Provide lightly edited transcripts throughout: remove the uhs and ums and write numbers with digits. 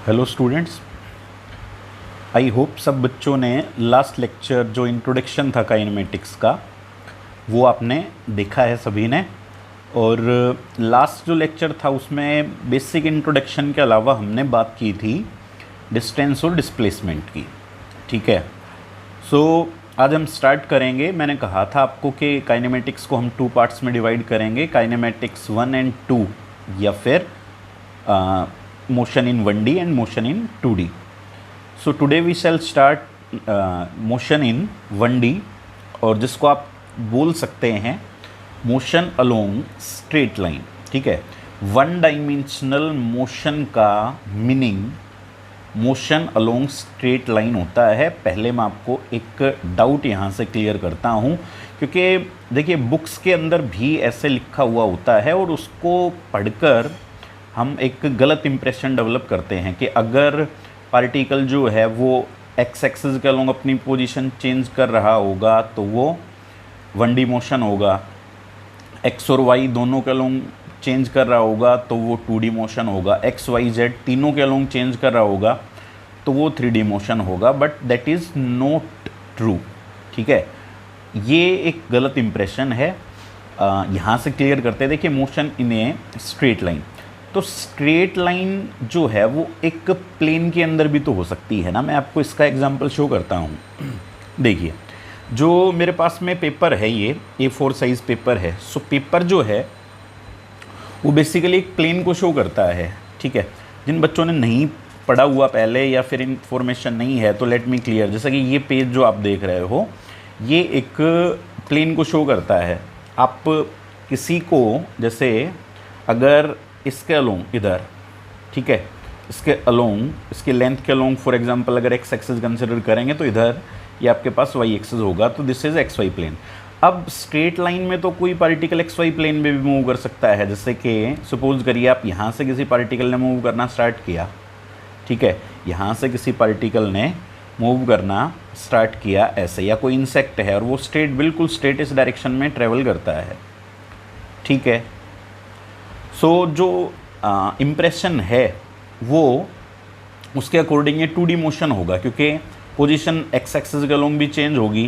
Hello students, I hope सब बच्चों ने लास्ट लेक्चर जो इंट्रोडक्शन था काइनेमेटिक्स का वो आपने देखा है सभी ने। और लास्ट जो लेक्चर था उसमें बेसिक इंट्रोडक्शन के अलावा हमने बात की थी डिस्टेंस और डिस्प्लेसमेंट की। ठीक है, सो आज हम स्टार्ट करेंगे। मैंने कहा था आपको कि काइनेमेटिक्स को हम टू पार्ट्स में डिवाइड करेंगे, काइनेमेटिक्स 1 एंड 2 या फिर motion in 1D and motion in 2D. So today we shall start motion in 1D, और जिसको आप बोल सकते हैं motion along straight line। ठीक है, वन डायमेंशनल मोशन का meaning motion along straight line होता है। पहले मैं आपको एक डाउट यहाँ से क्लियर करता हूँ, क्योंकि देखिए बुक्स के अंदर भी ऐसे लिखा हुआ होता है और उसको पढ़कर हम एक गलत इंप्रेशन डेवलप करते हैं कि अगर पार्टिकल जो है वो एक्स एक्सिस के अलोंग अपनी पोजीशन चेंज कर रहा होगा तो वो 1D मोशन होगा, एक्स और वाई दोनों के अलोंग चेंज कर रहा होगा तो वो 2D मोशन होगा, एक्स वाई जेड तीनों के अलोंग चेंज कर रहा होगा तो वो 3D मोशन होगा। But that is not true. ठीक है, ये एक गलत इंप्रेशन है। यहाँ से क्लियर करते हैं। देखिए motion in a straight line, तो स्ट्रेट लाइन जो है वो एक प्लेन के अंदर भी तो हो सकती है ना। मैं आपको इसका एग्जांपल शो करता हूँ। देखिए जो मेरे पास में पेपर है, ये A4 साइज़ पेपर है। सो पेपर जो है वो बेसिकली एक प्लेन को शो करता है। ठीक है, जिन बच्चों ने नहीं पढ़ा हुआ पहले या फिर इंफॉर्मेशन नहीं है तो लेट मी क्लियर। जैसा कि ये पेज जो आप देख रहे हो ये एक प्लेन को शो करता है। आप किसी को जैसे अगर इसके अलोंग इधर, ठीक है, इसके अलोंग इसके लेंथ के अलोंग फॉर एग्जांपल अगर एक्स एक्सिस कंसिडर करेंगे तो इधर ये आपके पास वाई एक्सिस होगा, तो this is X Y plane. अब स्ट्रेट लाइन में तो कोई पार्टिकल एक्स वाई प्लेन में भी मूव कर सकता है। जैसे कि सपोज करिए आप यहाँ से किसी पार्टिकल ने मूव करना स्टार्ट किया। ठीक है, यहाँ से किसी पार्टिकल ने मूव करना स्टार्ट किया ऐसे, या कोई इंसेक्ट है और वो स्ट्रेट बिल्कुल स्ट्रेट इस डायरेक्शन में ट्रेवल करता है। ठीक है, सो जो इम्प्रेशन है वो उसके अकॉर्डिंग ये 2D मोशन होगा, क्योंकि पोजीशन एक्स एक्सिस के अलोंग भी चेंज होगी,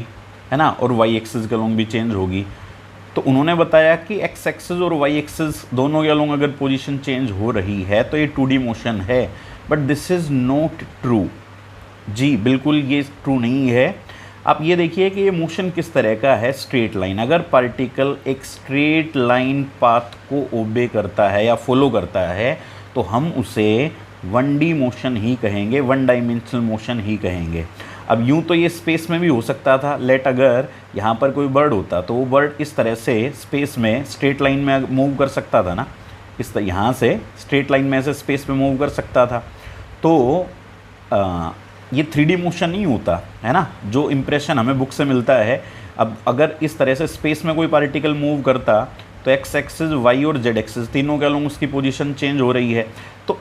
है ना, और वाई एक्सिस के अलोंग भी चेंज होगी। तो उन्होंने बताया कि एक्स एक्सिस और वाई एक्सिस दोनों के अलोंग अगर पोजीशन चेंज हो रही है तो ये 2D मोशन है। But this is not true. जी बिल्कुल ये ट्रू नहीं है। आप ये देखिए कि ये मोशन किस तरह का है, स्ट्रेट लाइन। अगर पार्टिकल एक स्ट्रेट लाइन पाथ को ओबे करता है या फॉलो करता है तो हम उसे 1D मोशन ही कहेंगे, वन डायमेंशनल मोशन ही कहेंगे। अब यूँ तो ये स्पेस में भी हो सकता था। लेट अगर यहाँ पर कोई बर्ड होता तो वो बर्ड इस तरह से स्पेस में स्ट्रेट लाइन में मूव कर सकता था ना, इस तरह यहाँ से स्ट्रेट लाइन में ऐसे स्पेस में मूव कर सकता था। तो ये 3D मोशन नहीं होता है ना, जो इम्प्रेशन हमें बुक से मिलता है। अब अगर इस तरह से स्पेस में कोई पार्टिकल मूव करता तो एक्स एक्सिस वाई और जेड एक्सिस तीनों के अलोंग उसकी पोजीशन चेंज हो रही है, तो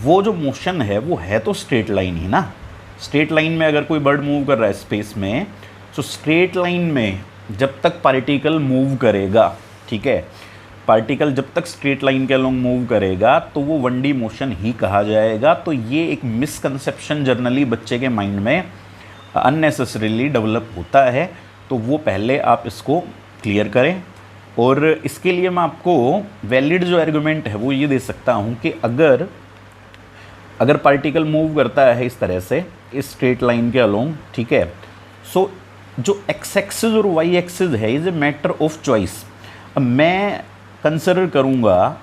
वो जो मोशन है वो है तो स्ट्रेट लाइन ही ना। स्ट्रेट लाइन में अगर कोई बर्ड मूव कर रहा है स्पेस में, तो स्ट्रेट लाइन में जब तक पार्टिकल मूव करेगा, ठीक है, पार्टिकल जब तक स्ट्रेट लाइन के अलोंग मूव करेगा तो वो 1D मोशन ही कहा जाएगा। तो ये एक मिसकंसेप्शन जनरली बच्चे के माइंड में अननेसेसरीली डेवलप होता है, तो वो पहले आप इसको क्लियर करें। और इसके लिए मैं आपको वैलिड जो आर्गुमेंट है वो ये दे सकता हूँ कि अगर पार्टिकल मूव करता है इस तरह से इस स्ट्रेट लाइन के अलोंग, ठीक है, सो जो एक्स एक्सिस और वाई एक्सिस है is a matter of choice. अब मैं कंसिडर करूँगा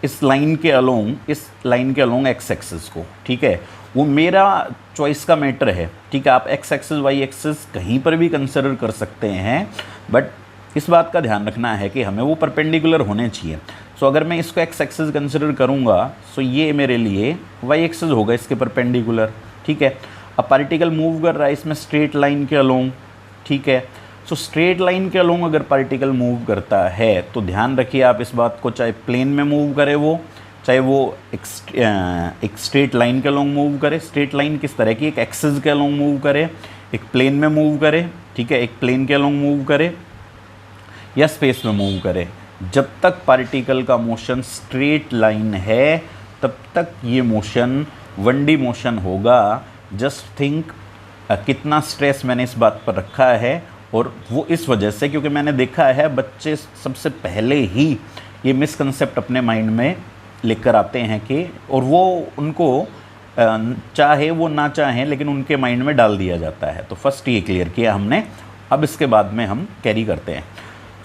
इस लाइन के अलोंग एक्स एक्सिस को, ठीक है, वो मेरा चॉइस का मैटर है। ठीक है, आप एक्स एक्सिस वाई एक्सिस कहीं पर भी कंसिडर कर सकते हैं, बट इस बात का ध्यान रखना है कि हमें वो परपेंडिकुलर होने चाहिए। सो अगर मैं इसको एक्स एक्सिस कंसिडर करूँगा सो ये मेरे लिए वाई एक्सिस होगा इसके परपेंडिकुलर। ठीक है, अब पार्टिकल मूव कर रहा है इसमें स्ट्रेट लाइन के अलोंग, ठीक है, सो स्ट्रेट लाइन के अलोंग अगर पार्टिकल मूव करता है तो ध्यान रखिए आप इस बात को, चाहे प्लेन में मूव करे वो, चाहे वो एक स्ट्रेट लाइन के अलोंग मूव करे। स्ट्रेट लाइन किस तरह की, एक एक्सिस के अलोंग मूव करे, एक प्लेन में मूव करे, ठीक है, एक प्लेन के अलोंग मूव करे या स्पेस में मूव करे, जब तक पार्टिकल का मोशन स्ट्रेट लाइन है तब तक ये मोशन 1D मोशन होगा। जस्ट थिंक कितना स्ट्रेस मैंने इस बात पर रखा है, और वो इस वजह से क्योंकि मैंने देखा है बच्चे सबसे पहले ही ये मिसकंसेप्ट अपने माइंड में लेकर आते हैं कि, और वो उनको चाहे वो ना चाहें लेकिन उनके माइंड में डाल दिया जाता है। तो फर्स्ट ये क्लियर किया हमने, अब इसके बाद में हम कैरी करते हैं।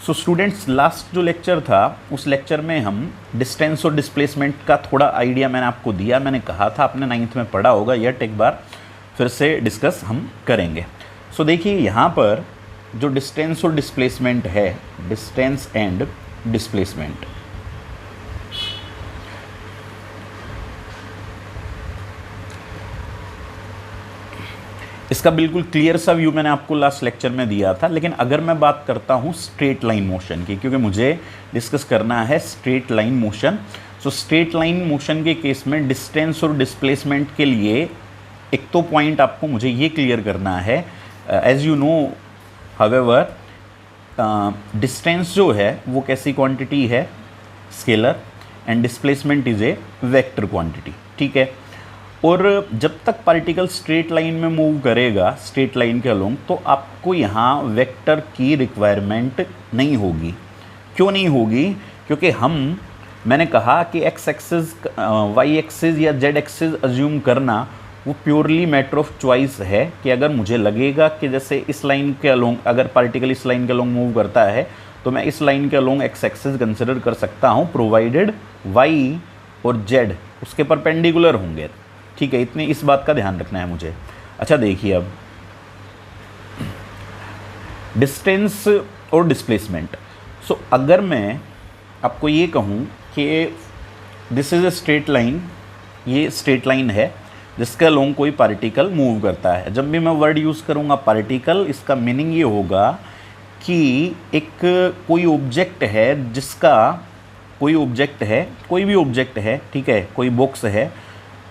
सो स्टूडेंट्स, लास्ट जो लेक्चर था उस लेक्चर में हम डिस्टेंस और डिस्प्लेसमेंट का थोड़ा आइडिया मैंने आपको दिया। मैंने कहा था आपने 9th में पढ़ा होगा, यट एक बार फिर से डिस्कस हम करेंगे। सो देखिए यहाँ पर जो डिस्टेंस और डिस्प्लेसमेंट है, डिस्टेंस एंड डिस्प्लेसमेंट, इसका बिल्कुल क्लियर सा व्यू मैंने आपको लास्ट लेक्चर में दिया था। लेकिन अगर मैं बात करता हूँ स्ट्रेट लाइन मोशन की, क्योंकि मुझे डिस्कस करना है स्ट्रेट लाइन मोशन। सो स्ट्रेट लाइन मोशन के केस में डिस्टेंस और डिस्प्लेसमेंट के लिए एक तो पॉइंट आपको मुझे ये क्लियर करना है, as you know however distance जो है वो कैसी क्वांटिटी है, scalar, and displacement is a vector quantity, ठीक है। और जब तक पार्टिकल स्ट्रेट लाइन में मूव करेगा, स्ट्रेट लाइन के अलोंग, तो आपको यहाँ वेक्टर की रिक्वायरमेंट नहीं होगी। क्यों नहीं होगी? क्योंकि मैंने कहा कि एक्स एक्सिस, वाई एक्सिस या जेड एक्सिस अज्यूम करना वो प्योरली मैटर ऑफ चॉइस है कि अगर मुझे लगेगा कि जैसे इस लाइन के अलोंग अगर पार्टिकल इस लाइन के अलोंग मूव करता है तो मैं इस लाइन के अलोंग एक्स एक्सिस कंसिडर कर सकता हूँ, प्रोवाइडेड वाई और जेड उसके परपेंडिकुलर होंगे, ठीक है। इतनी इस बात का ध्यान रखना है मुझे। अच्छा देखिए, अब डिस्टेंस और डिस्प्लेसमेंट। सो अगर मैं आपको ये कहूँ कि this is a straight line, ये स्ट्रेट लाइन है जिसके अलोंग कोई पार्टिकल मूव करता है। जब भी मैं वर्ड यूज़ करूँगा पार्टिकल, इसका मीनिंग ये होगा कि एक कोई ऑब्जेक्ट है, जिसका कोई ऑब्जेक्ट है, कोई भी ऑब्जेक्ट है, ठीक है, कोई बॉक्स है,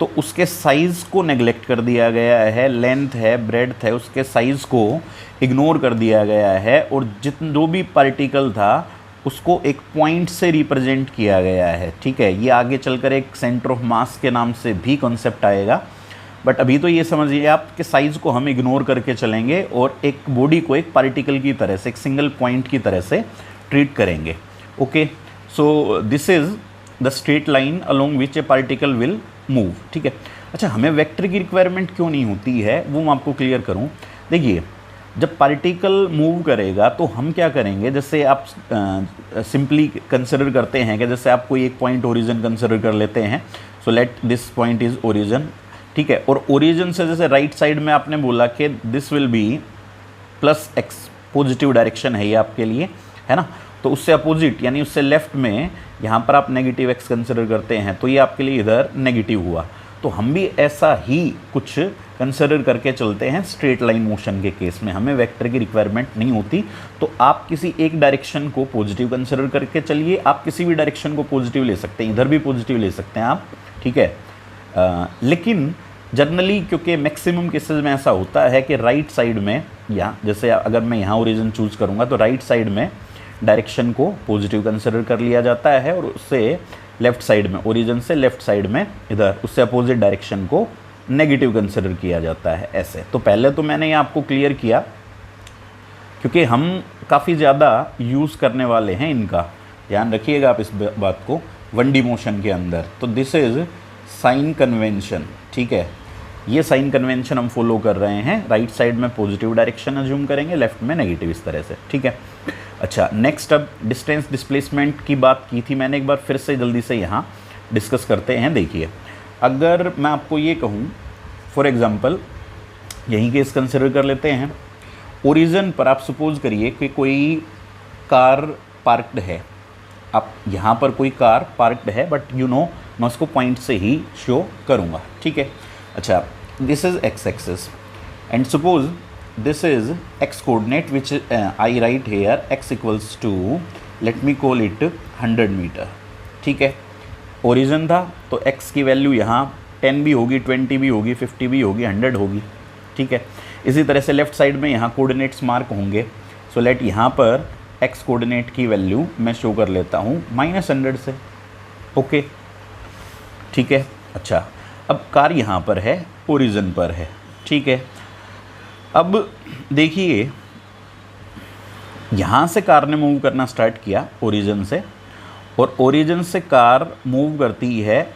तो उसके साइज़ को नेग्लेक्ट कर दिया गया है, लेंथ है, ब्रेड्थ है, उसके साइज़ को इग्नोर कर दिया गया है, और जो भी पार्टिकल था उसको एक पॉइंट से रिप्रेजेंट किया गया है, ठीक है। ये आगे चलकर एक सेंटर ऑफ मास के नाम से भी कॉन्सेप्ट आएगा, बट अभी तो ये समझिए आप कि साइज़ को हम इग्नोर करके चलेंगे और एक बॉडी को एक पार्टिकल की तरह से, एक सिंगल पॉइंट की तरह से ट्रीट करेंगे। Okay, so this is the straight line along which A particle will move, ठीक है। अच्छा, हमें वेक्टर की रिक्वायरमेंट क्यों नहीं होती है वो मैं आपको क्लियर करूँ। देखिए, जब पार्टिकल मूव करेगा तो हम क्या करेंगे, जैसे आप सिंपली कंसिडर करते हैं कि जैसे आप कोई एक पॉइंट ओरिजिन कंसिडर कर लेते हैं। So let this point is origin, ठीक है। और ओरिजिन से जैसे राइट साइड में आपने बोला कि this will be plus x, positive direction है ये आपके लिए, है ना। तो उससे अपोजिट यानी उससे लेफ्ट में यहाँ पर आप नेगेटिव एक्स कंसिडर करते हैं, तो ये आपके लिए इधर नेगेटिव हुआ। तो हम भी ऐसा ही कुछ कंसिडर करके चलते हैं स्ट्रेट लाइन मोशन के केस में, हमें वेक्टर की रिक्वायरमेंट नहीं होती। तो आप किसी एक डायरेक्शन को पॉजिटिव कंसिडर करके चलिए, आप किसी भी डायरेक्शन को पॉजिटिव ले सकते हैं, इधर भी पॉजिटिव ले सकते हैं आप, ठीक है। लेकिन जनरली क्योंकि मैक्सिमम केसेस में ऐसा होता है कि राइट साइड में, यहाँ जैसे अगर मैं यहाँ ओरिजिन चूज़ करूँगा तो राइट साइड में डायरेक्शन को पॉजिटिव कंसिडर कर लिया जाता है, और उससे लेफ़्ट साइड में, ओरिजिन से लेफ़्ट साइड में इधर उससे अपोजिट डायरेक्शन को नेगेटिव कंसिडर किया जाता है, ऐसे। तो पहले तो मैंने ये आपको क्लियर किया क्योंकि हम काफ़ी ज़्यादा यूज़ करने वाले हैं इनका, ध्यान रखिएगा आप इस बात को 1D मोशन के अंदर। तो दिस इज़ साइन कन्वेंशन, ठीक है। ये साइन कन्वेंशन हम फॉलो कर रहे हैं, राइट साइड में पॉजिटिव डायरेक्शन अज्यूम करेंगे, लेफ्ट में नेगेटिव, इस तरह से, ठीक है। अच्छा, नेक्स्ट अब डिस्टेंस डिस्प्लेसमेंट की बात की थी मैंने, एक बार फिर से जल्दी से यहाँ डिस्कस करते हैं। देखिए, अगर मैं आपको ये कहूँ फॉर एग्ज़ाम्पल, यहीं केस कंसिडर कर लेते हैं, ओरिजिन पर आप सपोज करिए कि कोई कार पार्क्ड है, आप यहाँ पर कोई कार पार्क्ड है, बट यू नो मैं उसको पॉइंट से ही शो करूँगा, ठीक है। अच्छा, this is x axis and suppose this is x coordinate which I write here x equals to, let me call it 100 metre, ठीक है। ओरिजिन था तो x की वैल्यू यहाँ 10 भी होगी, 20 भी होगी, 50 भी होगी, 100 होगी, ठीक है। इसी तरह से लेफ़्ट साइड में यहाँ कोऑर्डिनेट्स मार्क होंगे। सो लेट यहाँ पर x कोऑर्डिनेट की वैल्यू मैं शो कर लेता हूँ -100 से, ओके, ठीक है। अच्छा, अब कार यहाँ पर है, ओरिजिन पर है, ठीक है। अब देखिए यहाँ से कार ने मूव करना स्टार्ट किया ओरिजिन से, और ओरिजिन से कार मूव करती है,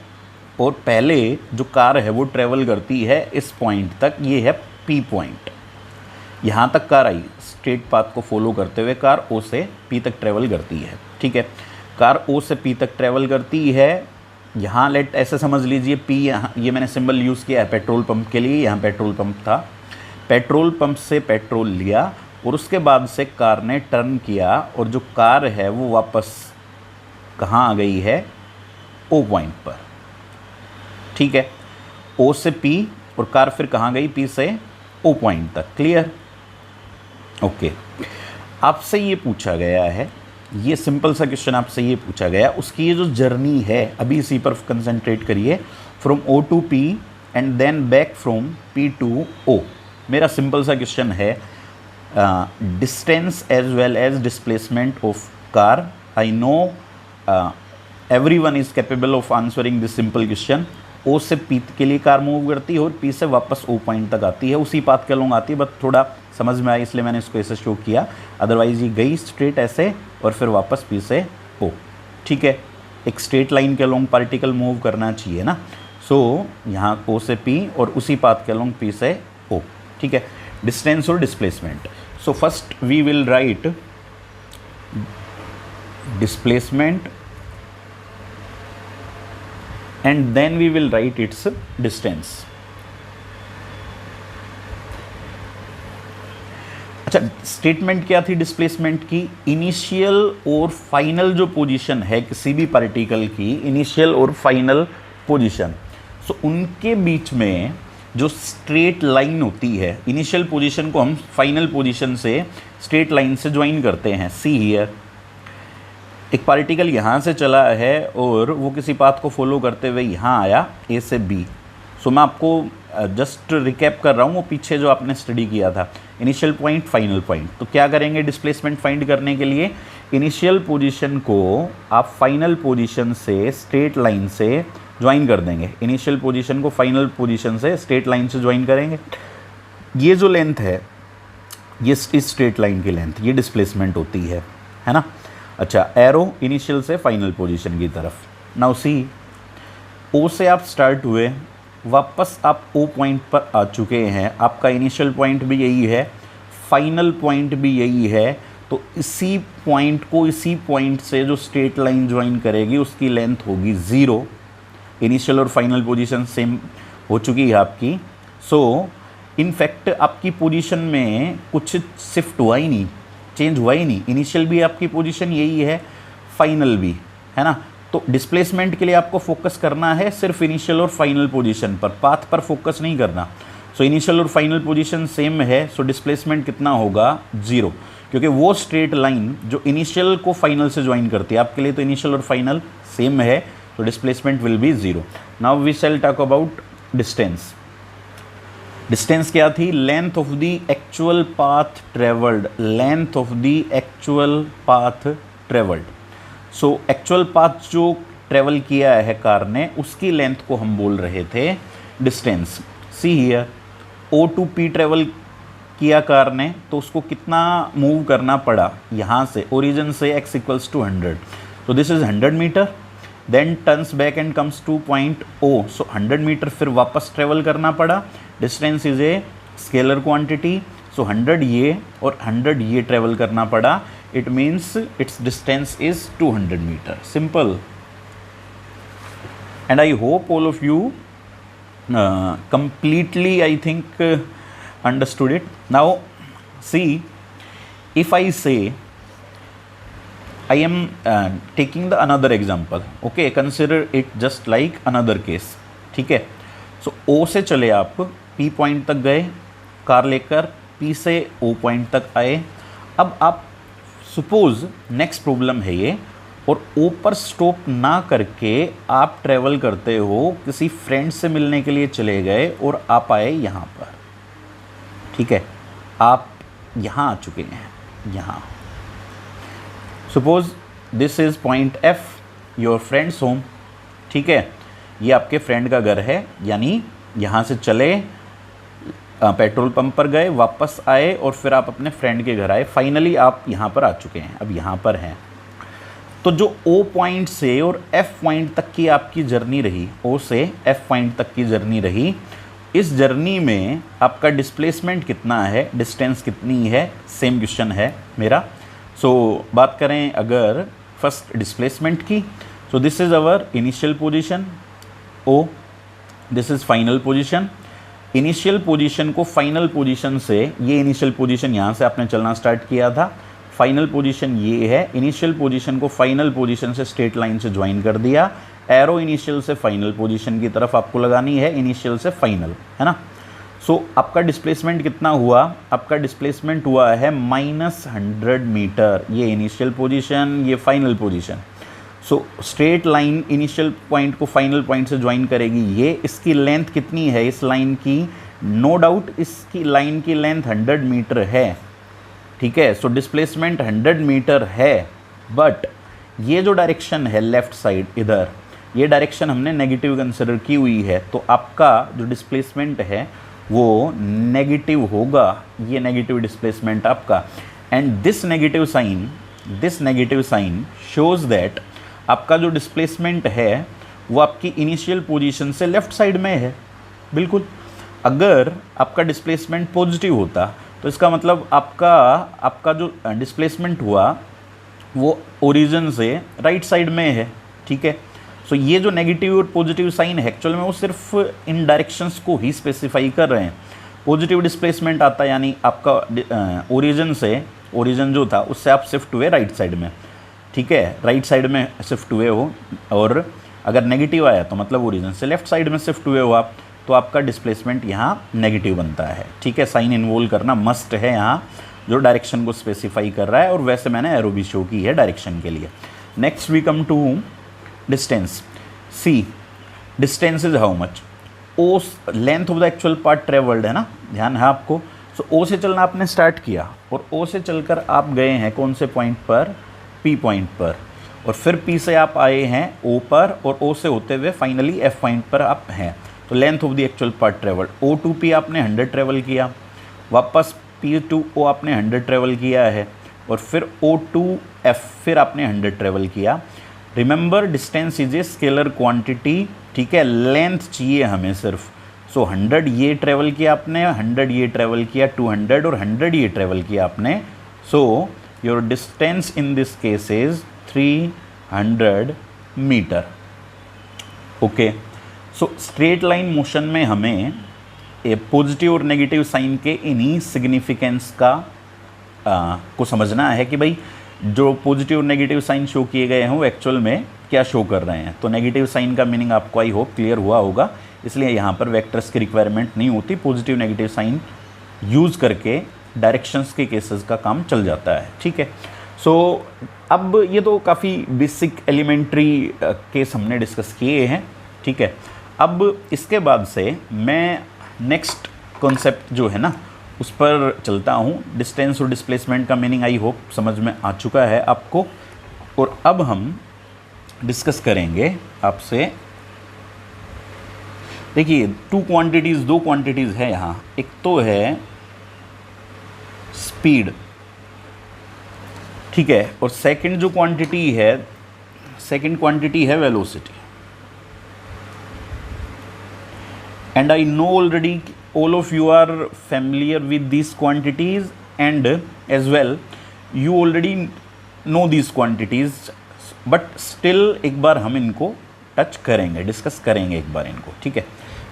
और पहले जो कार है वो ट्रेवल करती है इस पॉइंट तक, ये है पी पॉइंट। यहाँ तक कार आई, स्ट्रेट पाथ को फॉलो करते हुए कार ओ से पी तक ट्रेवल करती है, ठीक है। कार ओ से पी तक ट्रेवल करती है, यहाँ लेट ऐसे समझ लीजिए पी, यहाँ ये मैंने सिंबल यूज़ किया है पेट्रोल पंप के लिए, यहाँ पेट्रोल पंप था, पेट्रोल पंप से पेट्रोल लिया और उसके बाद से कार ने टर्न किया, और जो कार है वो वापस कहाँ आ गई है, ओ पॉइंट पर, ठीक है। ओ से पी, और कार फिर कहाँ गई, पी से ओ पॉइंट तक, क्लियर, ओके। आपसे ये पूछा गया है, ये सिंपल सा क्वेश्चन आपसे ये पूछा गया, उसकी ये जो जर्नी है अभी इसी पर कंसंट्रेट करिए, from O to P and then back from P to O. मेरा सिंपल सा क्वेश्चन है, distance as well as displacement of car. I know everyone is capable of answering this simple question. O से P के लिए car move करती है और P से वापस ओ पॉइंट तक आती है, उसी पाथ के अलॉन्ग आती है, बट थोड़ा समझ में आया इसलिए मैंने इसको ऐसे शो किया, अदरवाइज ये गई स्ट्रेट ऐसे और फिर वापस पी से ओ, ठीक है। एक स्ट्रेट लाइन के अलॉन्ग पार्टिकल मूव करना चाहिए ना, सो यहाँ ओ से पी और उसी पाथ के अलॉन्ग पी से ओ, ठीक है। डिस्टेंस और displacement, so first we will write displacement and then we will write its distance। अच्छा, स्टेटमेंट क्या थी डिस्प्लेसमेंट की, इनिशियल और फाइनल जो पोजीशन है किसी भी पार्टिकल की, इनिशियल और फाइनल पोजीशन, सो उनके बीच में जो स्ट्रेट लाइन होती है, इनिशियल पोजीशन को हम फाइनल पोजीशन से स्ट्रेट लाइन से ज्वाइन करते हैं। सी हियर, एक पार्टिकल यहाँ से चला है और वो किसी पाथ को फॉलो करते हुए यहाँ आया ए से बी। सो मैं आपको जस्ट रिकैप कर रहा हूँ वो पीछे जो आपने स्टडी किया था, इनिशियल पॉइंट फाइनल पॉइंट। तो क्या करेंगे डिस्प्लेसमेंट फाइंड करने के लिए, इनिशियल पोजीशन को आप फाइनल पोजीशन से स्ट्रेट लाइन से ज्वाइन कर देंगे, इनिशियल पोजीशन को फाइनल पोजीशन से स्ट्रेट लाइन से ज्वाइन करेंगे। ये जो लेंथ है ये इस स्ट्रेट लाइन की लेंथ, ये डिस्प्लेसमेंट होती है ना। अच्छा, एरो इनिशियल से फाइनल पोजीशन की तरफ। नाउ सी, ओ से आप स्टार्ट हुए, वापस आप ओ पॉइंट पर आ चुके हैं, आपका इनिशियल पॉइंट भी यही है, फाइनल पॉइंट भी यही है, तो इसी पॉइंट को इसी पॉइंट से जो स्ट्रेट लाइन ज्वाइन करेगी उसकी लेंथ होगी 0। इनिशियल और फाइनल पोजीशन सेम हो चुकी है आपकी। सो इनफैक्ट आपकी पोजीशन में कुछ शिफ्ट हुआ ही नहीं, चेंज हुआ ही नहीं, इनिशियल भी आपकी पोजीशन यही है, फाइनल भी, है ना। तो डिस्प्लेसमेंट के लिए आपको फोकस करना है सिर्फ इनिशियल और फाइनल पोजीशन पर, पाथ पर फोकस नहीं करना। सो इनिशियल और फाइनल पोजीशन सेम है, सो डिस्प्लेसमेंट कितना होगा 0, क्योंकि वो स्ट्रेट लाइन जो इनिशियल को फाइनल से ज्वाइन करती है, आपके लिए तो इनिशियल और फाइनल सेम है, तो displacement will be 0। Now we shall talk about distance. Distance क्या थी, length of the actual path travelled, length of the actual path travelled. So actual path जो ट्रेवल किया है कार ने उसकी लेंथ को हम बोल रहे थे distance. See here, O to P travel किया कार ने, तो उसको कितना मूव करना पड़ा, यहाँ से ओरिजिन से x इक्वल्स टू 100, तो this is 100 metre, then turns back and comes to point O, so 100 metre फिर वापस ट्रेवल करना पड़ा। Distance is a scalar quantity, so 100 ये और 100 ये ट्रेवल करना पड़ा, it means it's distance is 200 metre, simple. And I hope all of you completely, I think, understood it. Now see, if I say I am taking the another example, okay, consider it just like another case, ठीक है। सो O से चले आप P point तक गए car लेकर, P से O point तक आए। अब आप सपोज नेक्स्ट प्रॉब्लम है ये, और O पर स्टॉप ना करके आप ट्रैवल करते हो, किसी फ्रेंड से मिलने के लिए चले गए और आप आए यहाँ पर, ठीक है, आप यहाँ आ चुके हैं, यहाँ। Suppose this is point F, your friends home, ठीक है। ये आपके फ्रेंड का घर है, यानी यहाँ से चले, पेट्रोल पंप पर गए, वापस आए और फिर आप अपने फ्रेंड के घर आए, फाइनली आप यहाँ पर आ चुके हैं, अब यहाँ पर हैं। तो जो O पॉइंट से और F पॉइंट तक की आपकी जर्नी रही, O से F पॉइंट तक की जर्नी रही, इस जर्नी में आपका डिस्प्लेसमेंट कितना है, डिस्टेंस कितनी है, सेम क्वेश्चन है मेरा। सो बात करें अगर फर्स्ट डिस्प्लेसमेंट की, so this is our initial position O, this is final position. Initial position को फाइनल पोजीशन से, ये इनिशियल पोजीशन यहाँ से आपने चलना स्टार्ट किया था, फाइनल पोजीशन ये है, इनिशियल पोजीशन को फाइनल पोजीशन से स्ट्रेट लाइन से ज्वाइन कर दिया, एरो इनिशियल से फाइनल पोजीशन की तरफ आपको लगानी है, इनिशियल से फाइनल, है ना। सो आपका डिस्प्लेसमेंट कितना हुआ, आपका डिस्प्लेसमेंट हुआ है -100 मीटर, ये इनिशियल पोजीशन, ये फाइनल पोजीशन। सो स्ट्रेट लाइन इनिशियल पॉइंट को फाइनल पॉइंट से ज्वाइन करेगी, ये इसकी लेंथ कितनी है इस लाइन की, नो डाउट इसकी लाइन की लेंथ 100 मीटर है, ठीक है। सो डिस्प्लेसमेंट 100 मीटर है, बट ये जो डायरेक्शन है लेफ्ट साइड इधर, ये डायरेक्शन हमने नेगेटिव कंसिडर की हुई है, तो आपका जो डिस्प्लेसमेंट है वो नेगेटिव होगा, ये नेगेटिव डिस्प्लेसमेंट आपका। And this negative sign shows that आपका जो डिस्प्लेसमेंट है वो आपकी इनिशियल पोजीशन से लेफ्ट साइड में है, बिल्कुल। अगर आपका डिस्प्लेसमेंट पॉजिटिव होता तो इसका मतलब आपका जो डिस्प्लेसमेंट हुआ वो ओरिजिन से राइट साइड में है, ठीक है। सो ये जो नेगेटिव और पॉजिटिव साइन है एक्चुअल में वो सिर्फ इन डायरेक्शंस को ही स्पेसिफाई कर रहे हैं। पॉजिटिव डिस्प्लेसमेंट आता है यानी आपका ओरिजिन जो था उससे आप शिफ्ट हुए राइट साइड में, ठीक है, राइट साइड में शिफ्ट हुए हो, और अगर नेगेटिव आया तो मतलब ओरिजिन से लेफ्ट साइड में शिफ्ट हुए हो आप, तो आपका डिस्प्लेसमेंट यहाँ नेगेटिव बनता है, ठीक है। साइन इन्वॉल्व करना मस्ट है यहाँ, जो डायरेक्शन को स्पेसिफाई कर रहा है, और वैसे मैंने एरो भी शो की है डायरेक्शन के लिए। Next we come to distance. See distance is how much, oh length of the actual path travelled है ना, ध्यान है आपको। सो ओ से चलना आपने स्टार्ट किया और ओ से चलकर आप गए हैं कौन से पॉइंट पर, पी पॉइंट पर, और फिर पी से आप आए हैं ओ पर, और ओ से होते हुए फाइनली एफ पॉइंट पर आप हैं। तो length of the actual path travelled, O to P आपने 100 ट्रेवल किया, वापस पी टू ओ आपने 100 ट्रेवल किया है, और फिर ओ टू एफ फिर आपने 100 ट्रेवल किया। Remember distance is a scalar quantity, ठीक है, लेंथ चाहिए हमें सिर्फ। सो 100 ये ट्रेवल किया आपने, 100 ये ट्रेवल किया, 200 और 100 ये ट्रेवल किया आपने। So your distance in this case is 300 metre, okay. So straight line motion में हमें पॉजिटिव और नेगेटिव साइन के इन्हीं सिग्निफिकेंस को समझना है कि भाई जो पॉजिटिव और नेगेटिव साइन शो किए गए हैं वो एक्चुअल में क्या शो कर रहे हैं। तो नेगेटिव साइन का मीनिंग आपको आई होप क्लियर हुआ होगा, इसलिए यहाँ पर वेक्टर्स की रिक्वायरमेंट नहीं होती, पॉजिटिव नेगेटिव साइन यूज़ करके डायरेक्शंस के केसेस का काम चल जाता है, ठीक है। सो अब ये तो काफ़ी बेसिक एलिमेंट्री केस हमने डिस्कस किए हैं, ठीक है। अब इसके बाद से मैं नेक्स्ट कॉन्सेप्ट जो है ना उस पर चलता हूँ। डिस्टेंस और डिस्प्लेसमेंट का मीनिंग आई होप समझ में आ चुका है आपको, और अब हम डिस्कस करेंगे आपसे। देखिए दो क्वांटिटीज़ है यहाँ, एक तो है स्पीड, ठीक है, और सेकंड जो क्वांटिटी है, सेकंड क्वांटिटी है velocity. And I know already all of you are familiar with these quantities, and as well you already know these quantities, but still एक बार हम इनको टच करेंगे, डिस्कस करेंगे एक बार इनको, ठीक है।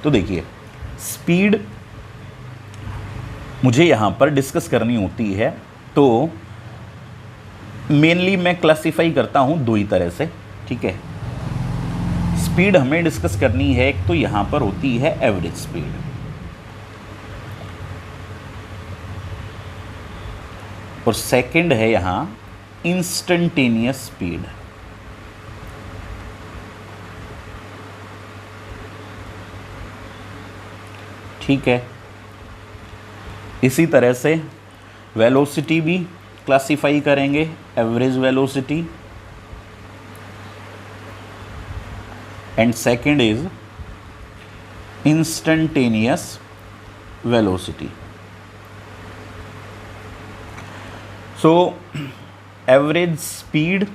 तो देखिए स्पीड मुझे यहाँ पर डिस्कस करनी होती है, तो मेनली मैं क्लासीफाई करता हूँ दो ही तरह से, ठीक है। स्पीड हमें डिस्कस करनी है, एक तो यहाँ पर होती है एवरेज स्पीड, और सेकंड है यहाँ इंस्टेंटेनियस स्पीड, ठीक है। इसी तरह से वेलोसिटी भी क्लासीफाई करेंगे, average velocity, and second is instantaneous velocity. So average speed,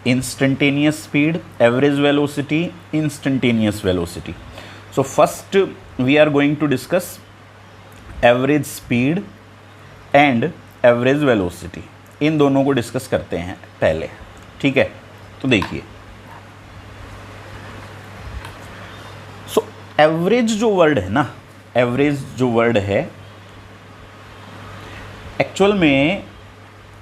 instantaneous speed, average velocity, instantaneous velocity. So first we are going to discuss average speed and average velocity. इन दोनों को discuss करते हैं पहले, ठीक है। तो देखिए, सो एवरेज जो वर्ड है ना, एवरेज जो वर्ड है, एक्चुअल में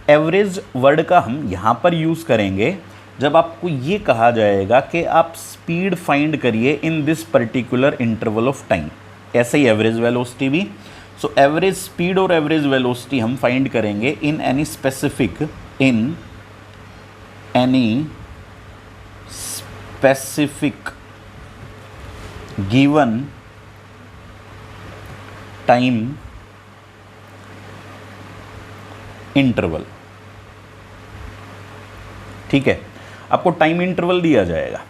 एवरेज वर्ड का हम यहाँ पर यूज़ करेंगे जब आपको ये कहा जाएगा कि आप स्पीड फाइंड करिए in this particular interval of time. ऐसे ही एवरेज वेलोसिटी भी। सो एवरेज स्पीड और एवरेज वेलोसिटी हम फाइंड करेंगे in any specific given time interval, ठीक है। आपको टाइम इंटरवल दिया जाएगा।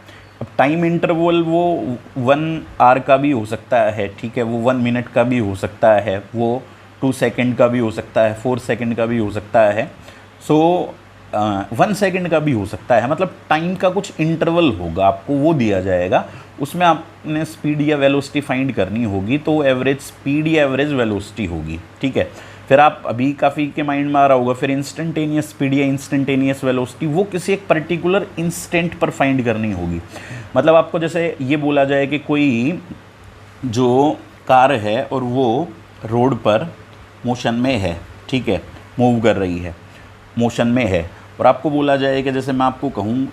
अब टाइम इंटरवल वो 1 आवर का भी हो सकता है, ठीक है, वो 1 मिनट का भी हो सकता है, वो 2 सेकंड का भी हो सकता है, 4 सेकंड का भी हो सकता है, 1 सेकंड का भी हो सकता है। मतलब टाइम का कुछ इंटरवल होगा, आपको वो दिया जाएगा, उसमें आपने स्पीड या वेलोसिटी फाइंड करनी होगी, तो एवरेज स्पीड या एवरेज वेलोसिटी होगी, ठीक है। फिर आप अभी काफ़ी के माइंड में आ रहा होगा, फिर इंस्टेंटेनियस स्पीड या इंस्टेंटेनियस वेलोसिटी, वो किसी एक पर्टिकुलर इंस्टेंट पर फाइंड करनी होगी। मतलब आपको जैसे ये बोला जाए कि कोई जो कार है और वो रोड पर मोशन में है, ठीक है, मूव कर रही है, मोशन में है, और आपको बोला जाए कि जैसे मैं आपको कहूँ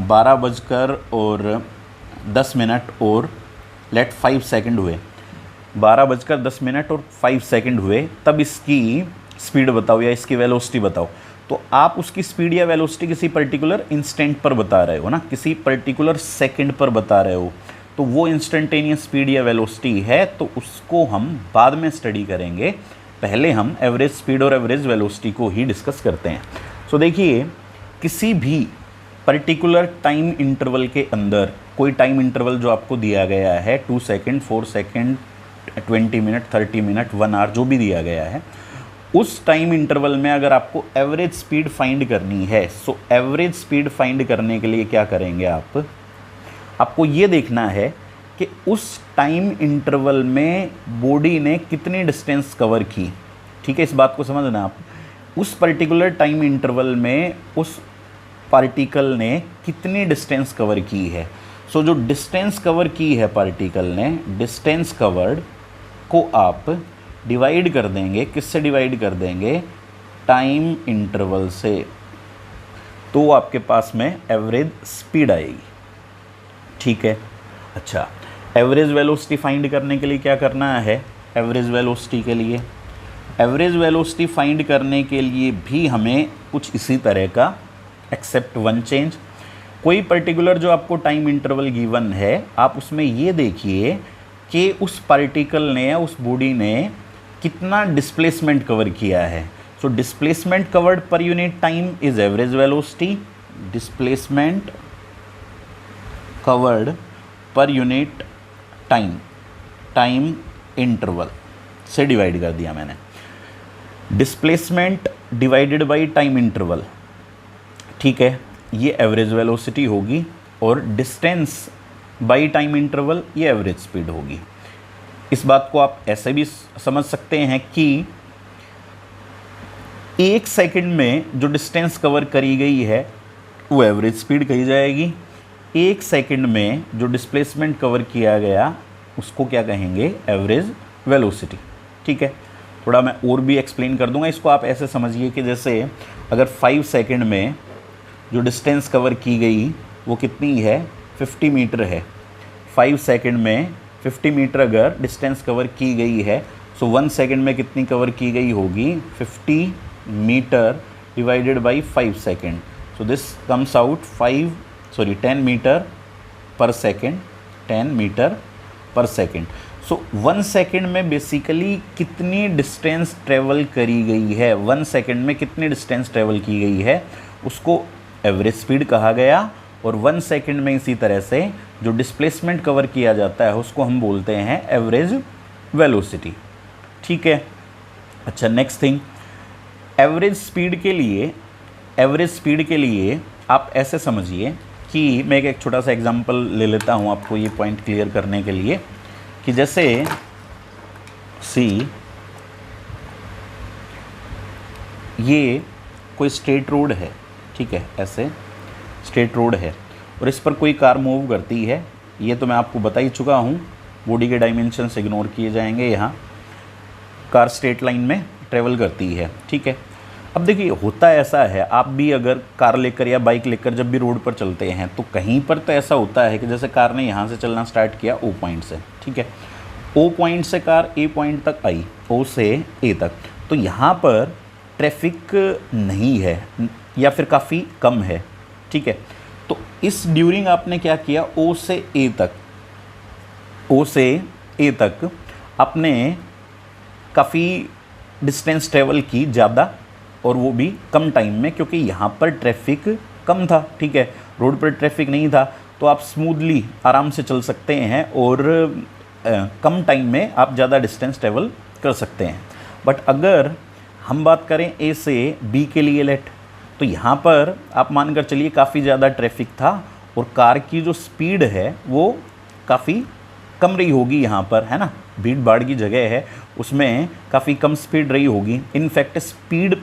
12:10 और लेट 5 सेकंड हुए, 12:10 और 5 सेकंड हुए, तब इसकी स्पीड बताओ या इसकी वेलोसिटी बताओ। तो आप उसकी स्पीड या वेलोसिटी किसी पर्टिकुलर इंस्टेंट पर बता रहे हो ना, किसी पर्टिकुलर सेकंड पर बता रहे हो, तो वो इंस्टेंटेनियस स्पीड या वेलोसिटी है, तो उसको हम बाद में स्टडी करेंगे। पहले हम एवरेज स्पीड और एवरेज वेलोसिटी को ही डिस्कस करते हैं। सो देखिए, किसी भी पर्टिकुलर टाइम इंटरवल के अंदर, कोई टाइम इंटरवल जो आपको दिया गया है, 2 second, 4 second, 20 minute, 30 minute, 1 hour, जो भी दिया गया है, उस टाइम इंटरवल में अगर आपको एवरेज स्पीड फाइंड करनी है, सो एवरेज स्पीड फाइंड करने के लिए क्या करेंगे आपको ये देखना है कि उस टाइम इंटरवल में बॉडी ने कितनी डिस्टेंस कवर की, ठीक है। इस बात को समझना आप, उस पर्टिकुलर टाइम इंटरवल में उस पार्टिकल ने कितनी डिस्टेंस कवर की है। सो जो डिस्टेंस कवर की है पार्टिकल ने, डिस्टेंस कवर्ड को आप डिवाइड कर देंगे, किससे डिवाइड कर देंगे, टाइम इंटरवल से, तो आपके पास में एवरेज स्पीड आएगी, ठीक है। अच्छा, एवरेज वेलोसिटी फाइंड करने के लिए क्या करना है, एवरेज वेलोसिटी के लिए, एवरेज वेलोसिटी फाइंड करने के लिए भी हमें कुछ इसी तरह का, एक्सेप्ट वन चेंज। कोई पर्टिकुलर जो आपको टाइम इंटरवल गिवन है, आप उसमें ये देखिए कि उस पार्टिकल ने या उस बॉडी ने कितना डिस्प्लेसमेंट कवर किया है। So displacement covered per unit time is average velocity, displacement covered per unit time, time interval से डिवाइड कर दिया मैंने, displacement divided by time interval, ठीक है, ये एवरेज वेलोसिटी होगी, और डिस्टेंस बाई टाइम इंटरवल ये एवरेज स्पीड होगी। इस बात को आप ऐसे भी समझ सकते हैं कि 1 सेकंड में जो डिस्टेंस कवर करी गई है वो एवरेज स्पीड कही जाएगी, 1 सेकंड में जो डिस्प्लेसमेंट कवर किया गया उसको क्या कहेंगे, एवरेज वेलोसिटी, ठीक है। थोड़ा मैं और भी एक्सप्लेन कर दूंगा इसको, आप ऐसे समझिए कि जैसे अगर 5 सेकंड में जो डिस्टेंस कवर की गई वो कितनी है, 50 मीटर है। 5 सेकंड में 50 मीटर अगर डिस्टेंस कवर की गई है, सो 1 सेकंड में कितनी कवर की गई होगी, 50 metre divided by 5 second. So this comes out 10 metre per second, 10 metre per second. So 1 second में बेसिकली कितनी डिस्टेंस ट्रेवल करी गई है, 1 सेकंड में कितनी डिस्टेंस ट्रेवल की गई है, उसको एवरेज स्पीड कहा गया, और 1 सेकंड में इसी तरह से जो डिस्प्लेसमेंट कवर किया जाता है उसको हम बोलते हैं एवरेज वेलोसिटी। ठीक है। अच्छा, नेक्स्ट थिंग, एवरेज स्पीड के लिए आप ऐसे समझिए कि मैं एक छोटा सा एग्जांपल ले लेता हूँ आपको ये पॉइंट क्लियर करने के लिए, कि जैसे ये कोई स्ट्रेट रोड है, ठीक है, ऐसे स्ट्रेट रोड है और इस पर कोई कार मूव करती है। ये तो मैं आपको बता ही चुका हूँ, बॉडी के डायमेंशंस इग्नोर किए जाएंगे। यहाँ कार स्ट्रेट लाइन में ट्रेवल करती है, ठीक है। अब देखिए, होता ऐसा है, आप भी अगर कार लेकर या बाइक लेकर जब भी रोड पर चलते हैं तो कहीं पर तो ऐसा होता है कि जैसे कार ने यहाँ से चलना स्टार्ट किया ओ पॉइंट से, ठीक है, ओ पॉइंट से कार ए पॉइंट तक आई, ओ से ए तक, तो यहाँ पर ट्रैफिक नहीं है या फिर काफ़ी कम है, ठीक है। तो इस ड्यूरिंग आपने क्या किया, ओ से ए तक आपने काफ़ी डिस्टेंस ट्रेवल की ज़्यादा, और वो भी कम टाइम में, क्योंकि यहाँ पर ट्रैफिक कम था, ठीक है, रोड पर ट्रैफिक नहीं था, तो आप स्मूथली आराम से चल सकते हैं और कम टाइम में आप ज़्यादा डिस्टेंस ट्रेवल कर सकते हैं। बट अगर हम बात करें ए से बी के लिए लेट, तो यहाँ पर आप मानकर चलिए काफ़ी ज़्यादा ट्रैफिक था और कार की जो स्पीड है वो काफ़ी कम रही होगी यहाँ पर, है ना, भीड़ भाड़ की जगह है, उसमें काफ़ी कम स्पीड रही होगी। इनफैक्ट स्पीड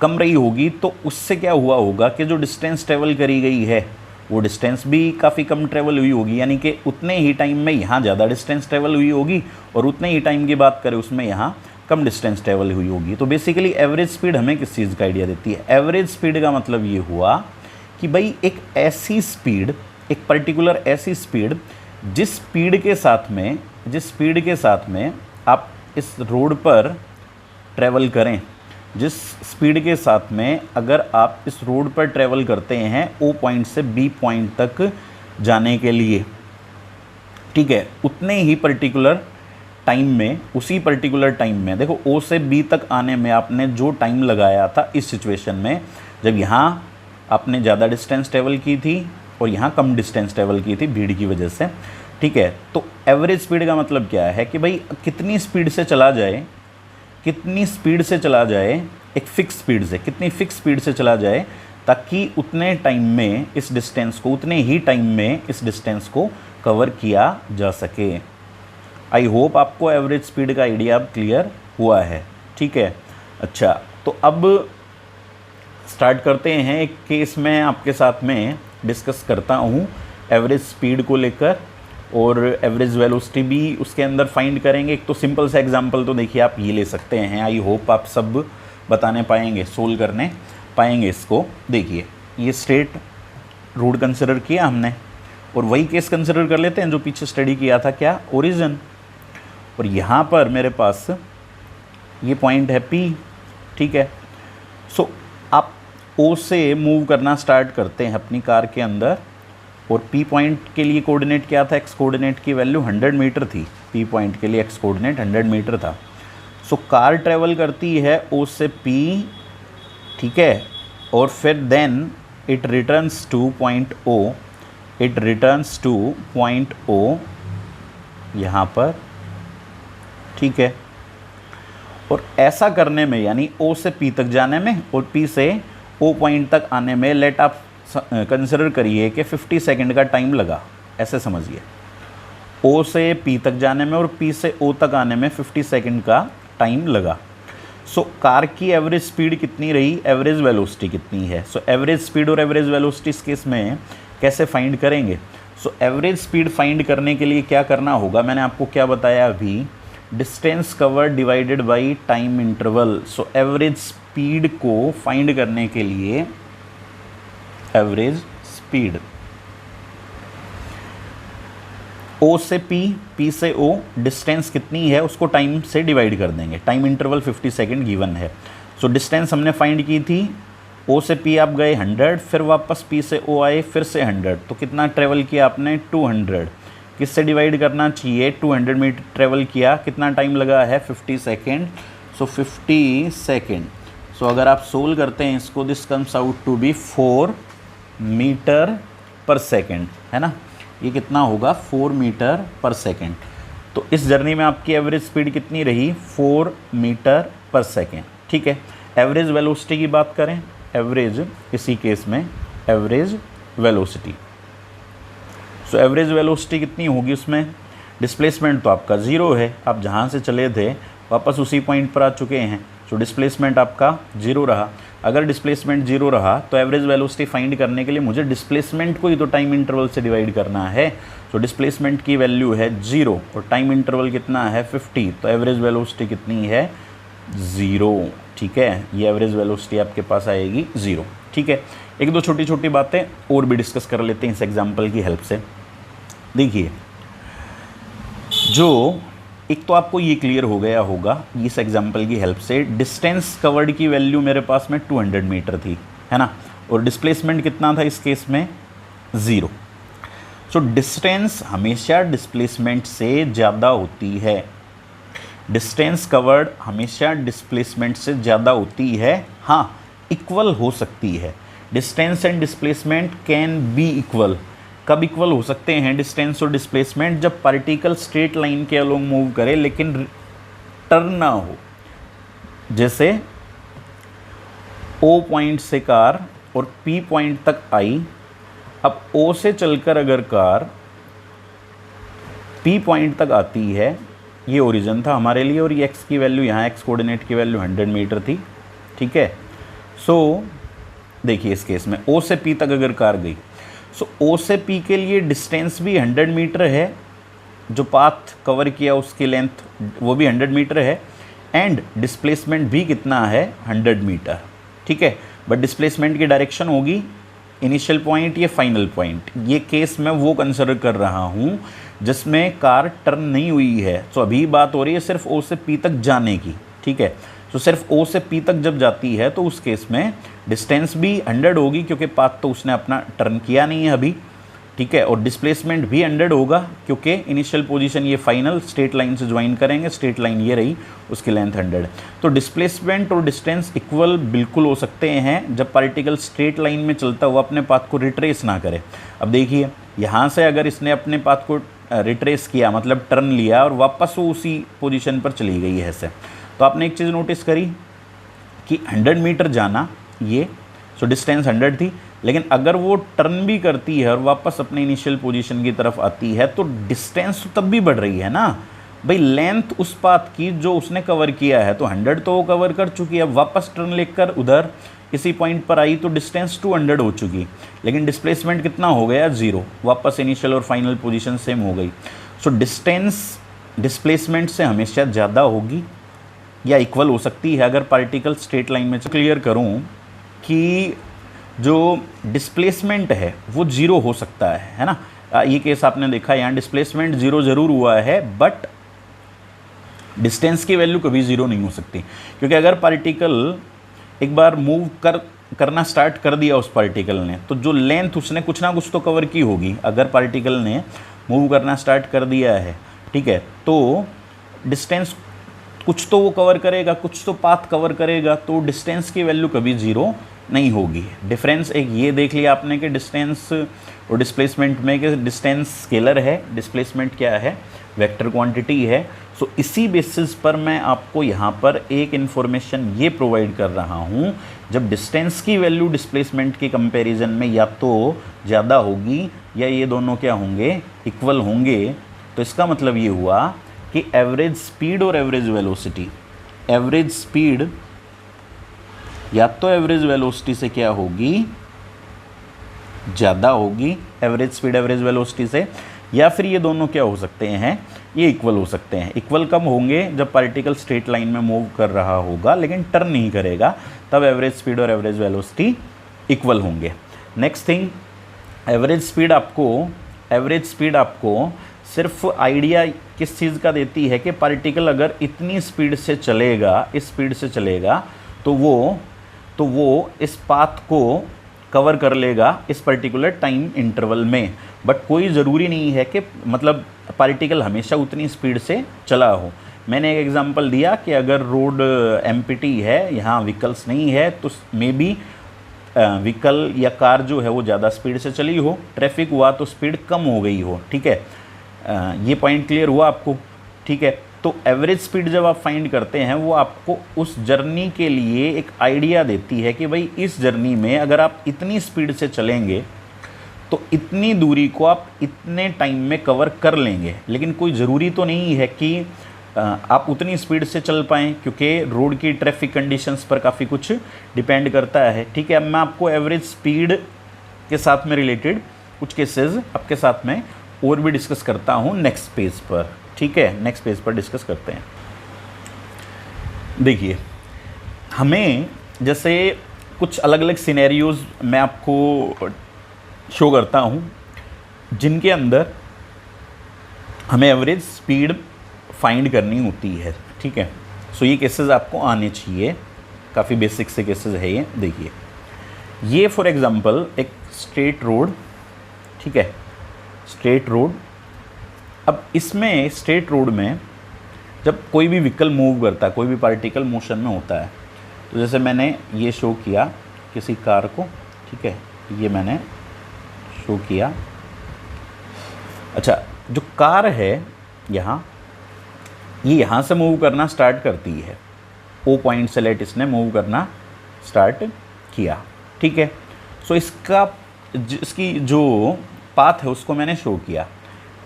कम रही होगी तो उससे क्या हुआ होगा कि जो डिस्टेंस ट्रेवल करी गई है वो डिस्टेंस भी काफ़ी कम ट्रेवल हुई होगी, यानी कि उतने ही टाइम में यहाँ ज़्यादा डिस्टेंस ट्रेवल हुई होगी और उतने ही टाइम की बात करें उसमें यहाँ कम डिस्टेंस ट्रेवल हुई होगी। तो बेसिकली एवरेज स्पीड हमें किस चीज़ का आइडिया देती है? एवरेज स्पीड का मतलब ये हुआ कि भाई एक ऐसी स्पीड, एक पर्टिकुलर ऐसी स्पीड जिस स्पीड के साथ में आप इस रोड पर ट्रैवल करें, जिस स्पीड के साथ में अगर आप इस रोड पर ट्रैवल करते हैं ओ पॉइंट से बी पॉइंट तक जाने के लिए, ठीक है, उतने ही पर्टिकुलर टाइम में, उसी पर्टिकुलर टाइम में, देखो ओ से बी तक आने में आपने जो टाइम लगाया था इस सिचुएशन में, जब यहाँ आपने ज़्यादा डिस्टेंस ट्रेवल की थी और यहाँ कम डिस्टेंस ट्रेवल की थी भीड़ की वजह से, ठीक है। तो एवरेज स्पीड का मतलब क्या है कि भाई कितनी स्पीड से चला जाए, एक फिक्स स्पीड से, कितनी फिक्स स्पीड से चला जाए ताकि उतने टाइम में इस डिस्टेंस को कवर किया जा सके। आई होप आपको एवरेज स्पीड का आइडिया अब क्लियर हुआ है, ठीक है। अच्छा, तो अब स्टार्ट करते हैं। एक केस में आपके साथ में डिस्कस करता हूँ एवरेज स्पीड को लेकर, और एवरेज वेलोसिटी भी उसके अंदर फाइंड करेंगे। एक तो सिंपल सा एग्जांपल तो देखिए आप ये ले सकते हैं, आई होप आप सब बताने पाएंगे, सोल्व करने पाएंगे इसको। देखिए, ये स्ट्रेट रोड कंसिडर किया हमने, और वही केस कंसिडर कर लेते हैं जो पीछे स्टडी किया था, क्या, ओरिजिन। और यहाँ पर मेरे पास ये पॉइंट है P, ठीक है। सो आप O से मूव करना स्टार्ट करते हैं अपनी कार के अंदर, और P पॉइंट के लिए कोऑर्डिनेट क्या था, एक्स कोऑर्डिनेट की वैल्यू 100 मीटर थी, P पॉइंट के लिए एक्स कोऑर्डिनेट 100 मीटर था। सो कार ट्रेवल करती है O से P, ठीक है, और फिर then it returns to point O यहाँ पर, ठीक है। और ऐसा करने में, यानी O से P तक जाने में और P से O पॉइंट तक आने में, लेट आप कंसिडर करिए कि 50 सेकंड का टाइम लगा, ऐसे समझिए। O से P तक जाने में और P से O तक आने में 50 सेकंड का टाइम लगा। सो कार की एवरेज स्पीड कितनी रही, एवरेज वेलोसिटी कितनी है? सो एवरेज स्पीड और एवरेज वेलोसिटी इस केस में कैसे फाइंड करेंगे? सो एवरेज स्पीड फाइंड करने के लिए क्या करना होगा, मैंने आपको क्या बताया अभी, distance cover divided by time interval. So average speed को फाइंड करने के लिए एवरेज स्पीड O से P से O डिस्टेंस कितनी है उसको टाइम से डिवाइड कर देंगे, टाइम इंटरवल 50 सेकंड गिवन है। सो डिस्टेंस हमने फाइंड की थी, O से P आप गए 100, फिर वापस P से O आए फिर से 100, तो कितना ट्रेवल किया आपने, 200। किससे डिवाइड करना चाहिए, 200 मीटर ट्रेवल किया, कितना टाइम लगा है, 50 सेकेंड। सो 50 सेकेंड, सो अगर आप सोल्व करते हैं इसको, this comes out to be 4 metre per second, है ना, ये कितना होगा 4 मीटर पर सेकेंड। तो इस जर्नी में आपकी एवरेज स्पीड कितनी रही 4 मीटर पर सेकेंड, ठीक है। एवरेज वेलोसिटी की बात करें, एवरेज इसी केस में average velocity, so average velocity कितनी होगी उसमें, डिस्प्लेसमेंट तो आपका ज़ीरो है, आप जहाँ से चले थे वापस उसी पॉइंट पर आ चुके हैं, सो डिस्प्लेसमेंट आपका ज़ीरो रहा। अगर डिस्प्लेसमेंट ज़ीरो रहा तो एवरेज वेलोसिटी फाइंड करने के लिए मुझे डिस्प्लेसमेंट को ही तो टाइम इंटरवल से डिवाइड करना है। सो डिस्प्लेसमेंट की वैल्यू है 0 और टाइम इंटरवल कितना है 50, तो एवरेज वेलोसिटी कितनी है 0, ठीक है। ये एवरेज वेलोसिटी आपके पास आएगी 0, ठीक है। एक दो छोटी छोटी बातें और भी डिस्कस कर लेते हैं इस एग्जाम्पल की हेल्प से। देखिए, जो एक तो आपको ये क्लियर हो गया होगा इस एग्जाम्पल की हेल्प से, डिस्टेंस कवर्ड की वैल्यू मेरे पास में 200 मीटर थी, है ना, और डिस्प्लेसमेंट कितना था इस केस में 0। सो डिस्टेंस हमेशा डिस्प्लेसमेंट से ज़्यादा होती है, डिस्टेंस कवर्ड हमेशा डिस्प्लेसमेंट से ज़्यादा होती है, हाँ इक्वल हो सकती है। Distance and displacement can be equal, कब इक्वल हो सकते हैं डिस्टेंस और डिस्प्लेसमेंट, जब पार्टिकल स्ट्रेट लाइन के अलोंग मूव करे लेकिन टर्न ना हो। जैसे O पॉइंट से कार और P पॉइंट तक आई, अब O से चलकर अगर कार P पॉइंट तक आती है, ये ओरिजिन था हमारे लिए और ये x की वैल्यू यहाँ x कोऑर्डिनेट की वैल्यू 100 मीटर थी, ठीक है। सो देखिए इस केस में O से P तक अगर कार गई, सो O से P के लिए डिस्टेंस भी 100 मीटर है, जो पाथ कवर किया उसकी लेंथ वो भी 100 मीटर है, एंड डिस्प्लेसमेंट भी कितना है 100 मीटर, ठीक है। बट डिस्प्लेसमेंट की डायरेक्शन होगी इनिशियल पॉइंट या फाइनल पॉइंट। ये केस मैं वो कंसिडर कर रहा हूँ जिसमें कार टर्न नहीं हुई है। तो अभी बात हो रही है सिर्फ O से P तक जाने की, ठीक है। तो सिर्फ O से P तक जब जाती है तो उस केस में डिस्टेंस भी 100 होगी क्योंकि पाथ तो उसने अपना टर्न किया नहीं है अभी, ठीक है। और डिस्प्लेसमेंट भी 100 होगा क्योंकि इनिशियल पोजीशन ये फाइनल स्ट्रेट लाइन से ज्वाइन करेंगे, स्ट्रेट लाइन ये रही, उसकी लेंथ 100। तो डिस्प्लेसमेंट और डिस्टेंस इक्वल बिल्कुल हो सकते हैं जब पार्टिकल स्ट्रेट लाइन में चलता हुआ अपने पाथ को रिट्रेस ना करे। अब देखिए यहाँ से अगर इसने अपने पाथ को रिट्रेस किया मतलब टर्न लिया और वापस वो उसी पोजीशन पर चली गई है ऐसे, तो आपने एक चीज़ नोटिस करी कि 100 मीटर जाना ये, सो डिस्टेंस 100 थी, लेकिन अगर वो टर्न भी करती है और वापस अपने इनिशियल पोजीशन की तरफ आती है तो डिस्टेंस तो तब भी बढ़ रही है ना भाई, लेंथ उस पाथ की जो उसने कवर किया है, तो 100 तो वो कवर कर चुकी है। अब वापस टर्न लेकर उधर इसी पॉइंट पर आई तो डिस्टेंस 200 हो चुकी, लेकिन डिस्प्लेसमेंट कितना हो गया 0, वापस इनिशियल और फाइनल पोजीशन सेम हो गई। सो डिस्टेंस डिस्प्लेसमेंट से हमेशा ज़्यादा होगी या इक्वल हो सकती है अगर पार्टिकल स्ट्रेट लाइन में। क्लियर करूं कि जो डिस्प्लेसमेंट है वो 0 हो सकता है ना। ये केस आपने देखा यहाँ डिस्प्लेसमेंट 0 ज़रूर हुआ है बट डिस्टेंस की वैल्यू कभी 0 नहीं हो सकती, क्योंकि अगर पार्टिकल एक बार मूव करना स्टार्ट कर दिया उस पार्टिकल ने, तो जो लेंथ उसने कुछ ना कुछ तो कवर की होगी। अगर पार्टिकल ने मूव करना स्टार्ट कर दिया है, ठीक है, तो डिस्टेंस कुछ तो वो कवर करेगा, कुछ तो पाथ कवर करेगा, तो डिस्टेंस की वैल्यू कभी 0 नहीं होगी। डिफरेंस एक ये देख लिया आपने कि डिस्टेंस और डिस्प्लेसमेंट में कि डिस्टेंस स्केलर है, डिस्प्लेसमेंट क्या है, वेक्टर क्वांटिटी है। सो इसी बेसिस पर मैं आपको यहाँ पर एक इन्फॉर्मेशन ये प्रोवाइड कर रहा हूँ, जब डिस्टेंस की वैल्यू डिस्प्लेसमेंट के कंपैरिजन में या तो ज़्यादा होगी या ये दोनों क्या होंगे, इक्वल होंगे, तो इसका मतलब ये हुआ कि एवरेज स्पीड और एवरेज वेलोसिटी, एवरेज स्पीड या तो एवरेज वेलोसिटी से क्या होगी, ज़्यादा होगी एवरेज स्पीड एवरेज वेलोसिटी से, या फिर ये दोनों क्या हो सकते हैं, ये इक्वल हो सकते हैं। इक्वल कब होंगे, जब पार्टिकल स्ट्रेट लाइन में मूव कर रहा होगा लेकिन टर्न नहीं करेगा, तब एवरेज स्पीड और एवरेज वेलोसिटी इक्वल होंगे। नेक्स्ट थिंग, एवरेज स्पीड आपको सिर्फ आइडिया किस चीज़ का देती है कि पार्टिकल अगर इतनी स्पीड से चलेगा, इस स्पीड से चलेगा, तो वो इस पाथ को कवर कर लेगा इस पर्टिकुलर टाइम इंटरवल में। बट कोई ज़रूरी नहीं है कि मतलब पार्टिकल हमेशा उतनी स्पीड से चला हो। मैंने एक एग्जांपल दिया कि अगर रोड एम्प्टी है, यहाँ व्हीकल्स नहीं है, तो मे बी व्हीकल या कार जो है वो ज़्यादा स्पीड से चली हो, ट्रैफिक हुआ तो स्पीड कम हो गई हो, ठीक है। ये पॉइंट क्लियर हुआ आपको, ठीक है। तो एवरेज स्पीड जब आप फाइंड करते हैं वो आपको उस जर्नी के लिए एक आइडिया देती है कि भाई इस जर्नी में अगर आप इतनी स्पीड से चलेंगे तो इतनी दूरी को आप इतने टाइम में कवर कर लेंगे। लेकिन कोई ज़रूरी तो नहीं है कि आप उतनी स्पीड से चल पाएँ, क्योंकि रोड की ट्रैफिक कंडीशंस पर काफ़ी कुछ डिपेंड करता है, ठीक है। अब मैं आपको एवरेज स्पीड के साथ में रिलेटेड कुछ केसेस आपके साथ में और भी डिस्कस करता हूँ नेक्स्ट पेज पर, ठीक है। नेक्स्ट पेज पर डिस्कस करते हैं। देखिए, हमें जैसे कुछ अलग अलग सिनेरियोज़ मैं आपको शो करता हूँ जिनके अंदर हमें एवरेज स्पीड फाइंड करनी होती है, ठीक है। सो ये केसेस आपको आने चाहिए, काफ़ी बेसिक से केसेस है ये। देखिए, ये फॉर एग्जांपल एक स्ट्रेट रोड, ठीक है, स्ट्रेट रोड। अब इसमें स्ट्रेट रोड में जब कोई भी व्हीकल मूव करता है, कोई भी पार्टिकल मोशन में होता है, तो जैसे मैंने ये शो किया किसी कार को, ठीक है, ये मैंने शो किया। अच्छा, जो कार है यहाँ, ये यहाँ से मूव करना स्टार्ट करती है, ओ पॉइंट से लेट इसने मूव करना स्टार्ट किया, ठीक है। सो इसकी जो पाथ है उसको मैंने शो किया।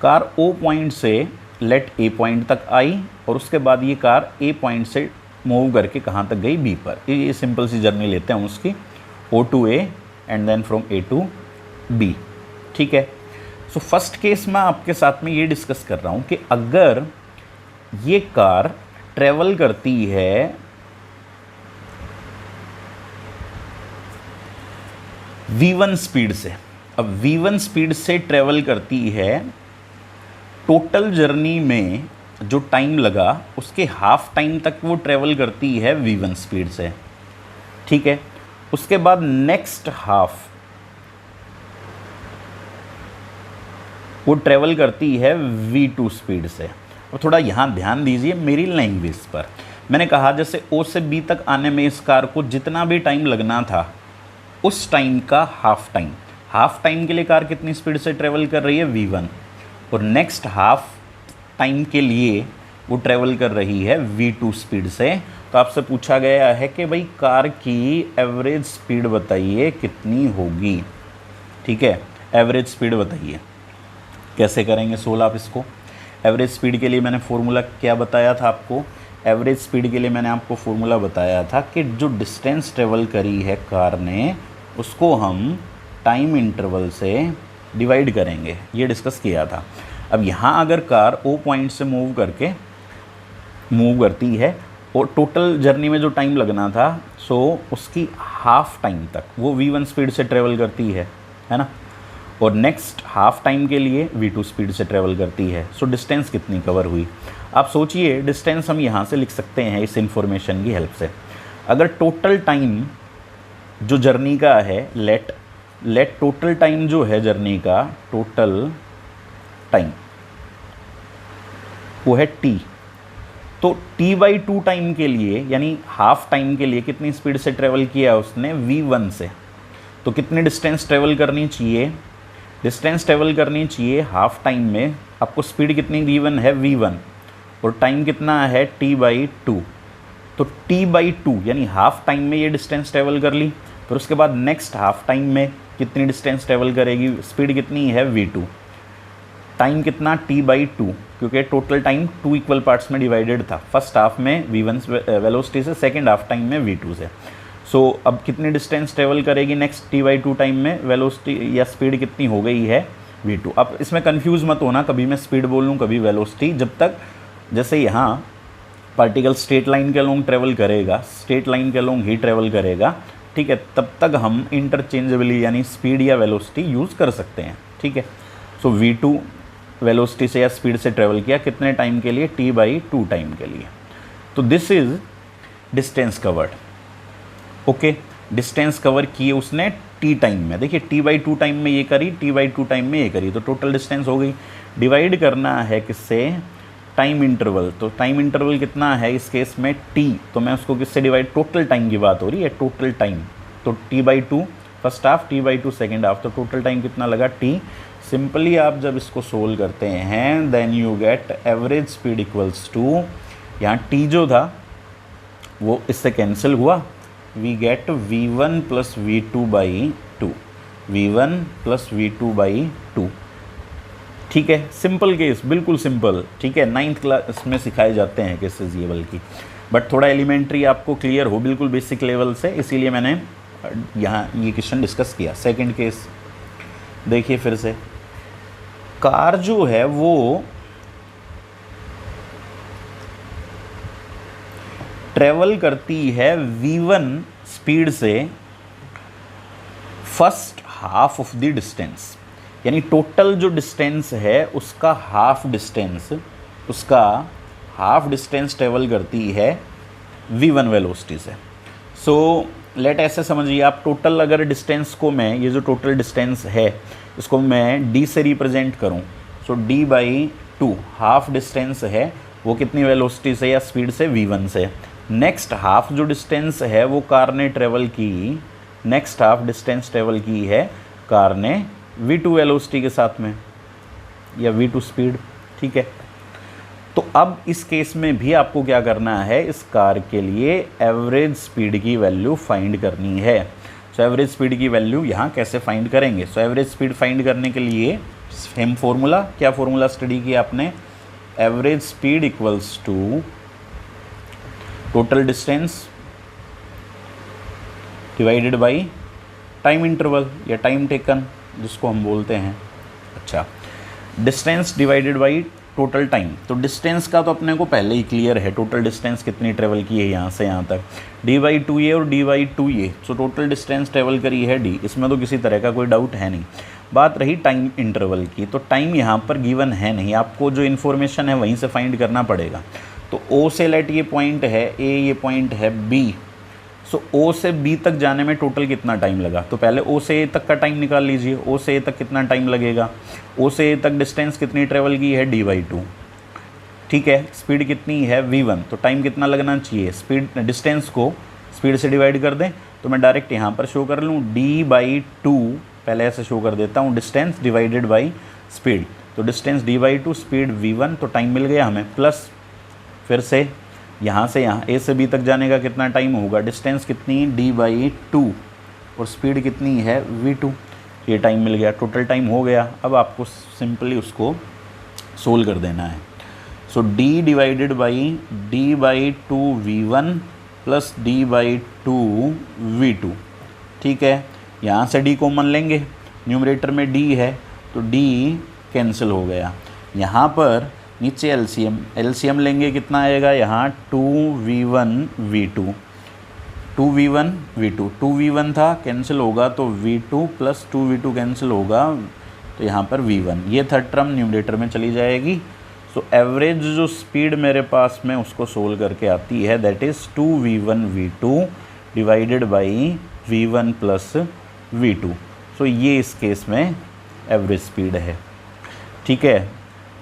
कार ओ पॉइंट से लेट ए पॉइंट तक आई और उसके बाद ये कार ए पॉइंट से मूव करके कहाँ तक गई, बी पर। ये सिंपल सी जर्नी लेते हैं उसकी, O to A and then from A to B, ठीक है। सो फर्स्ट केस में आपके साथ में ये डिस्कस कर रहा हूँ कि अगर ये कार ट्रेवल करती है v1 स्पीड से, अब v1 स्पीड से ट्रेवल करती है, टोटल जर्नी में जो टाइम लगा उसके हाफ टाइम तक वो ट्रेवल करती है v1 स्पीड से, ठीक है। उसके बाद नेक्स्ट हाफ वो ट्रेवल करती है v2 स्पीड से। और थोड़ा यहाँ ध्यान दीजिए मेरी लैंग्वेज पर। मैंने कहा जैसे ओ से बी तक आने में इस कार को जितना भी टाइम लगना था उस टाइम का हाफ टाइम के लिए कार कितनी स्पीड से ट्रेवल कर रही है, v1, और नेक्स्ट हाफ टाइम के लिए वो ट्रेवल कर रही है v2 स्पीड से। तो आपसे पूछा गया है कि भाई कार की एवरेज स्पीड बताइए कितनी होगी, ठीक है। एवरेज स्पीड बताइए, कैसे करेंगे सोल्व आप इसको। एवरेज स्पीड के लिए मैंने फॉर्मूला क्या बताया था आपको, एवरेज स्पीड के लिए मैंने आपको फॉर्मूला बताया था कि जो डिस्टेंस ट्रेवल करी है कार ने उसको हम टाइम इंटरवल से डिवाइड करेंगे, ये डिस्कस किया था। अब यहाँ अगर कार ओ पॉइंट से मूव करती है और टोटल जर्नी में जो टाइम लगना था सो उसकी हाफ टाइम तक वो v1 स्पीड से ट्रेवल करती है ना, और नेक्स्ट हाफ टाइम के लिए v2 स्पीड से ट्रेवल करती है। सो डिस्टेंस कितनी कवर हुई, आप सोचिए। डिस्टेंस हम यहाँ से लिख सकते हैं इस इंफॉर्मेशन की हेल्प से। अगर टोटल टाइम जो जर्नी का है, लेट टोटल टाइम जो है जर्नी का, टोटल टाइम वो है t, तो t/2 टाइम के लिए यानी हाफ टाइम के लिए कितनी स्पीड से ट्रेवल किया उसने, v1 से। तो कितनी डिस्टेंस ट्रेवल करनी चाहिए, डिस्टेंस ट्रेवल करनी चाहिए हाफ टाइम में। आपको स्पीड कितनी गिवन है, v1, और टाइम कितना है t/2। तो t/2 यानी हाफ टाइम में ये डिस्टेंस ट्रेवल कर ली। फिर उसके बाद नेक्स्ट हाफ टाइम में कितनी डिस्टेंस ट्रेवल करेगी, स्पीड कितनी है v2, टाइम कितना t/2, क्योंकि टोटल टाइम 2 इक्वल पार्ट्स में डिवाइडेड था। फर्स्ट हाफ में v1 वेलोसिटी से, सेकेंड हाफ टाइम में v2 से। सो अब कितनी डिस्टेंस ट्रेवल करेगी नेक्स्ट t/2 टाइम में, वेलोसिटी या स्पीड कितनी हो गई है v2। अब इसमें कंफ्यूज मत होना, कभी मैं स्पीड बोल लूँ कभी वेलोसिटी। जब तक जैसे यहाँ पार्टिकल स्ट्रेट लाइन के अलोंग ट्रेवल करेगा, स्ट्रेट लाइन के अलोंग ही ट्रेवल करेगा, ठीक है, तब तक हम इंटरचेंजेबली यानी स्पीड या वेलोसिटी यूज़ कर सकते हैं, ठीक है। सो v2 वेलोसिटी से या स्पीड से ट्रेवल किया कितने टाइम के लिए, t/2 टाइम के लिए। तो this is distance covered, okay. Distance cover किए उसने t टाइम में। देखिए t/2 टाइम में ये करी, t/2 टाइम में ये करी, तो टोटल डिस्टेंस हो गई। डिवाइड करना है किससे, टाइम इंटरवल। तो टाइम इंटरवल कितना है इस केस में t, तो मैं उसको किससे डिवाइड, टोटल टाइम की बात हो रही है, टोटल टाइम तो t/2 first half, t/2 second half, तो टोटल टाइम कितना लगा t। सिंपली आप जब इसको सोल्व करते हैं then you get average speed equals to, यहाँ t जो था वो इससे कैंसिल हुआ, we get v1 + v2/2, v1 + v2/2। ठीक है, सिंपल केस, बिल्कुल सिंपल। ठीक है, 9th क्लास में सिखाए जाते हैं केसेस ये बल्कि, बट थोड़ा एलिमेंट्री आपको क्लियर हो बिल्कुल बेसिक लेवल से, इसीलिए मैंने यहाँ ये क्वेश्चन डिस्कस किया। सेकंड केस देखिए फिर से, कार जो है वो ट्रेवल करती है v1 स्पीड से first half of the distance, यानी टोटल जो डिस्टेंस है उसका हाफ डिस्टेंस ट्रेवल करती है v1 वेलोसिटी से। सो लेट ऐसे समझिए आप, टोटल अगर डिस्टेंस को मैं, ये जो टोटल डिस्टेंस है इसको मैं d से रिप्रेजेंट करूं, सो d/2 हाफ डिस्टेंस है वो कितनी वेलोसिटी से या स्पीड से, v1 से। नेक्स्ट हाफ जो डिस्टेंस है वो कार ने ट्रेवल की, नेक्स्ट हाफ डिस्टेंस ट्रेवल की है कार ने v2 वेलोसिटी के साथ में या v2 स्पीड। ठीक है, तो अब इस केस में भी आपको क्या करना है, इस कार के लिए एवरेज स्पीड की वैल्यू फाइंड करनी है। सो एवरेज स्पीड की वैल्यू यहाँ कैसे फाइंड करेंगे? सो एवरेज स्पीड फाइंड करने के लिए सेम फॉर्मूला, क्या फॉर्मूला स्टडी किया आपने, average speed equals to total distance divided by time interval या टाइम टेकन जिसको हम बोलते हैं। अच्छा, distance divided by total time, तो डिस्टेंस का तो अपने को पहले ही क्लियर है, टोटल डिस्टेंस कितनी ट्रेवल की है यहाँ से यहाँ तक, d/2a और d/2a। So total distance travel करी है d, इसमें तो किसी तरह का कोई डाउट है नहीं। बात रही टाइम इंटरवल की, तो टाइम यहाँ पर गिवन है नहीं, आपको जो इन्फॉर्मेशन है वहीं से फाइंड करना पड़ेगा। तो O से लेट ये पॉइंट है A, ये पॉइंट है B, सो O से B तक जाने में टोटल कितना टाइम लगा, तो पहले O से A तक का टाइम निकाल लीजिए। O से A तक कितना टाइम लगेगा, O से A तक डिस्टेंस कितनी ट्रेवल की है, d/2। ठीक है, स्पीड कितनी है v1, तो टाइम कितना लगना चाहिए, स्पीड डिस्टेंस को स्पीड से डिवाइड कर दें, तो मैं डायरेक्ट यहाँ पर शो कर लूँ d/2, पहले ऐसे शो कर देता हूँ, डिस्टेंस डिवाइडेड बाई स्पीड, तो डिस्टेंस d/2 स्पीड v1, तो टाइम मिल गया हमें, प्लस फिर से यहाँ से यहाँ A से B तक जाने का कितना टाइम होगा, डिस्टेंस कितनी d/2 और स्पीड कितनी है v2, ये टाइम मिल गया, टोटल टाइम हो गया। अब आपको सिंपली उसको सोल्व कर देना है। सो d divided by d/2 v1 plus d/2 v2। ठीक है, यहाँ से d कॉमन लेंगे, न्यूमरेटर में d है तो d कैंसिल हो गया। यहाँ पर नीचे एलसीएम लेंगे, कितना आएगा यहाँ 2v1 v2, 2v1 v2, 2v1 था कैंसिल होगा तो v2 प्लस 2v2 कैंसिल होगा, तो यहाँ पर v1, ये थर्ड टर्म न्यूमरेटर में चली जाएगी। सो एवरेज जो स्पीड मेरे पास में उसको सोल्व करके आती है, that is 2v1 v2 divided by v1 plus v2। सो ये इस केस में एवरेज स्पीड है। ठीक है,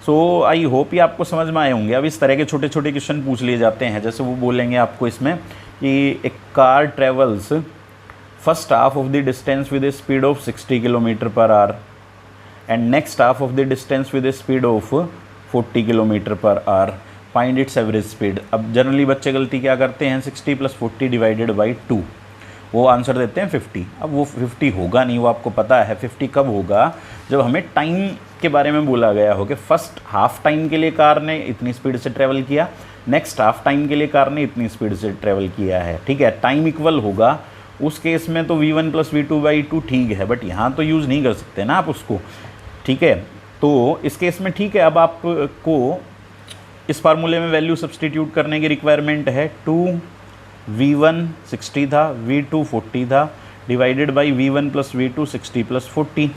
सो आई होप ये आपको समझ में आए होंगे। अब इस तरह के छोटे छोटे क्वेश्चन पूछ लिए जाते हैं, जैसे वो बोलेंगे आपको इसमें कि एक car travels first half of the distance with A speed of 60 km/h and next half of the distance with A speed of 40 km/h, find its average speed. अब जनरली बच्चे गलती क्या करते हैं, 60 + 40 डिवाइडेड बाई 2, वो आंसर देते हैं 50। अब वो 50 होगा नहीं, वो आपको पता है 50 कब होगा, जब हमें टाइम के बारे में बोला गया हो कि फर्स्ट हाफ टाइम के लिए कार ने इतनी स्पीड से ट्रैवल किया, नेक्स्ट हाफ टाइम के लिए कार ने इतनी स्पीड से ट्रैवल किया है। ठीक है, टाइम इक्वल होगा, उस केस में तो v1 + v2/2 ठीक है, बट यहाँ तो यूज़ नहीं कर सकते ना आप उसको। ठीक है, तो इस केस में ठीक है, अब आपको इस फार्मूले में वैल्यू सब्सटीट्यूट करने की रिक्वायरमेंट है। 2v1 60 था, v2 40 था, divided by v1 + v2 60 + 40।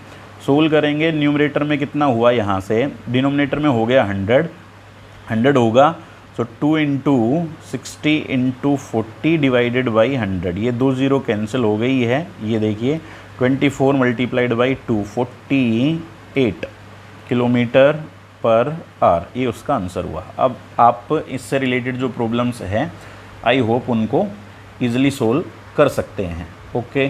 Solve करेंगे, न्यूमरेटर में कितना हुआ, यहाँ से डिनोमिनेटर में हो गया 100 होगा, सो 2 × 60 × 40 डिवाइडेड बाई 100, ये 2 0 कैंसिल हो गई है। ये देखिए 24 × 2 48 km/h, ये उसका आंसर हुआ। अब आप इससे रिलेटेड जो प्रॉब्लम्स हैं आई होप उनको ईज़िली सोल्व कर सकते हैं। ओके।